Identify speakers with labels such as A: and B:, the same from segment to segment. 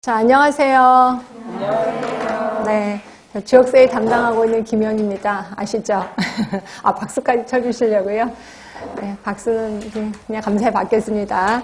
A: 자, 안녕하세요.
B: 안녕하세요.
A: 네. 지역사회 담당하고 있는 김영입니다. 아시죠? 아, 박수까지 쳐주시려고요? 네, 박수는 그냥 감사히 받겠습니다.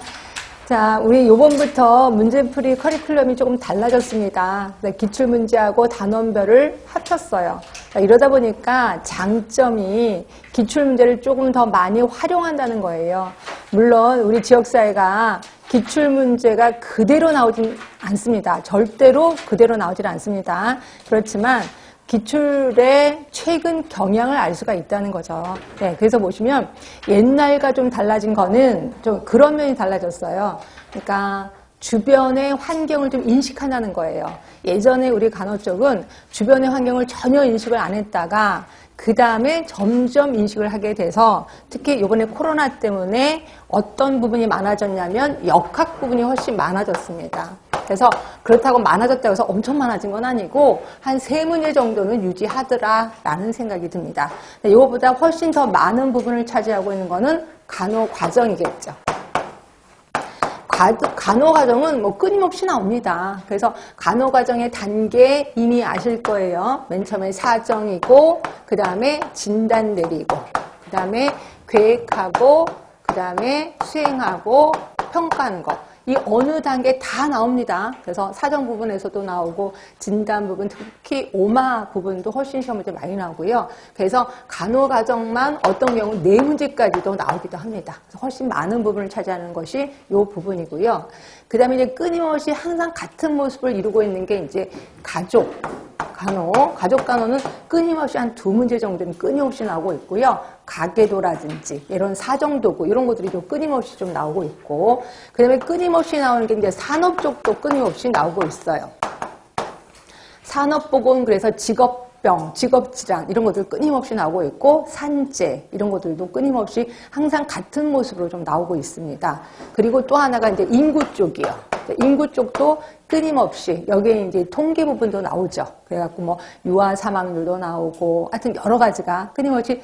A: 자, 우리 요번부터 문제풀이 커리큘럼이 조금 달라졌습니다. 기출문제하고 단원별을 합쳤어요. 이러다 보니까 장점이 기출문제를 조금 더 많이 활용한다는 거예요. 물론 우리 지역사회가 기출문제가 그대로 나오진 않습니다. 절대로 그대로 나오질 않습니다. 그렇지만 기출의 최근 경향을 알 수가 있다는 거죠. 네, 그래서 보시면 옛날과 좀 달라진 거는 좀 그런 면이 달라졌어요. 그러니까 주변의 환경을 좀 인식한다는 거예요. 예전에 우리 간호 쪽은 주변의 환경을 전혀 인식을 안 했다가 그 다음에 점점 인식을 하게 돼서 특히 이번에 코로나 때문에 어떤 부분이 많아졌냐면 역학 부분이 훨씬 많아졌습니다. 그래서 그렇다고 많아졌다고 해서 엄청 많아진 건 아니고 한 3문제 정도는 유지하더라라는 생각이 듭니다. 이거보다 훨씬 더 많은 부분을 차지하고 있는 거는 간호 과정이겠죠. 간호 과정은 뭐 끊임없이 나옵니다. 그래서 간호 과정의 단계 이미 아실 거예요. 맨 처음에 사정이고, 그 다음에 진단 내리고, 그 다음에 계획하고, 그 다음에 수행하고, 평가하는 거. 이 어느 단계 다 나옵니다. 그래서 사정 부분에서도 나오고 진단 부분, 특히 오마 부분도 훨씬 시험 문제 많이 나오고요. 그래서 간호 과정만 어떤 경우 4문제까지도 나오기도 합니다. 그래서 훨씬 많은 부분을 차지하는 것이 이 부분이고요. 그 다음에 이제 끊임없이 항상 같은 모습을 이루고 있는 게 이제 가족 간호는 끊임없이 한 2문제 정도는 끊임없이 나오고 있고요. 가계도라든지 이런 사정도구 이런 것들이 좀 끊임없이 좀 나오고 있고, 그 다음에 끊임없이 나오는 게 이제 산업 쪽도 끊임없이 나오고 있어요. 산업보건 그래서 직업병, 직업질환 이런 것들 끊임없이 나오고 있고, 산재 이런 것들도 끊임없이 항상 같은 모습으로 좀 나오고 있습니다. 그리고 또 하나가 이제 인구 쪽이요. 인구 쪽도 끊임없이 여기에 이제 통계 부분도 나오죠. 그래갖고 뭐 유아 사망률도 나오고 하여튼 여러 가지가 끊임없이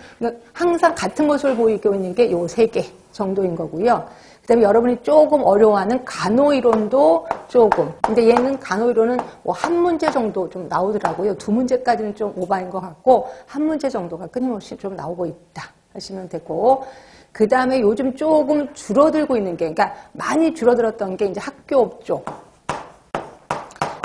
A: 항상 같은 모습을 보이고 있는 게 요 3개 정도인 거고요. 그다음에 여러분이 조금 어려워하는 간호이론도 조금. 근데 얘는 간호이론은 뭐 한 문제 정도 좀 나오더라고요. 2문제까지는 좀 오버인 것 같고 한 문제 정도가 끊임없이 좀 나오고 있다 하시면 되고. 그 다음에 요즘 조금 줄어들고 있는 게, 그러니까 많이 줄어들었던 게 이제 학교업 쪽.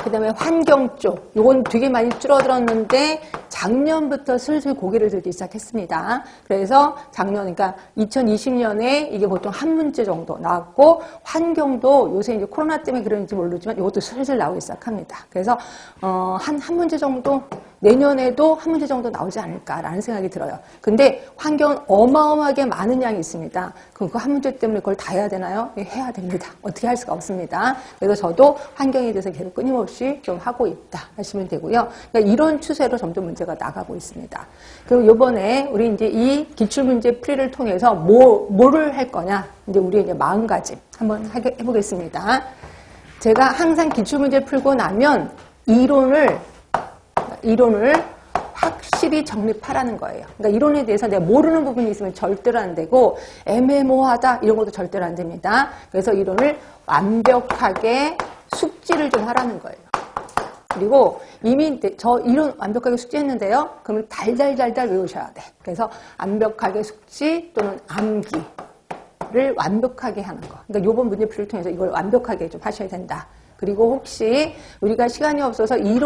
A: 그 다음에 환경 쪽. 요건 되게 많이 줄어들었는데 작년부터 슬슬 고개를 들기 시작했습니다. 그래서 작년, 그러니까 2020년에 이게 보통 한 문제 정도 나왔고, 환경도 요새 이제 코로나 때문에 그런지 모르지만 이것도 슬슬 나오기 시작합니다. 그래서 한 문제 정도, 내년에도 한 문제 정도 나오지 않을까라는 생각이 들어요. 근데 환경은 어마어마하게 많은 양이 있습니다. 그럼 그 한 문제 때문에 그걸 다 해야 되나요? 해야 됩니다. 어떻게 할 수가 없습니다. 그래서 저도 환경에 대해서 계속 끊임없이 좀 하고 있다 하시면 되고요. 그러니까 이런 추세로 점점 문제가 나가고 있습니다. 그리고 이번에 우리 이제 이 기출문제 풀이를 통해서 뭐를 할 거냐? 이제 우리 이제 마음가짐 한번 해보겠습니다. 제가 항상 기출문제 풀고 나면 이론을 확실히 정립하라는 거예요. 그러니까 이론에 대해서 내가 모르는 부분이 있으면 절대로 안 되고, 애매모호하다 이런 것도 절대로 안 됩니다. 그래서 이론을 완벽하게 숙지를 좀 하라는 거예요. 그리고 이미 저 이론 완벽하게 숙지했는데요. 그러면 달달달달 외우셔야 돼. 그래서 완벽하게 숙지 또는 암기를 완벽하게 하는 거. 그러니까 이번 문제풀이를 통해서 이걸 완벽하게 좀 하셔야 된다. 그리고 혹시 우리가 시간이 없어서 이론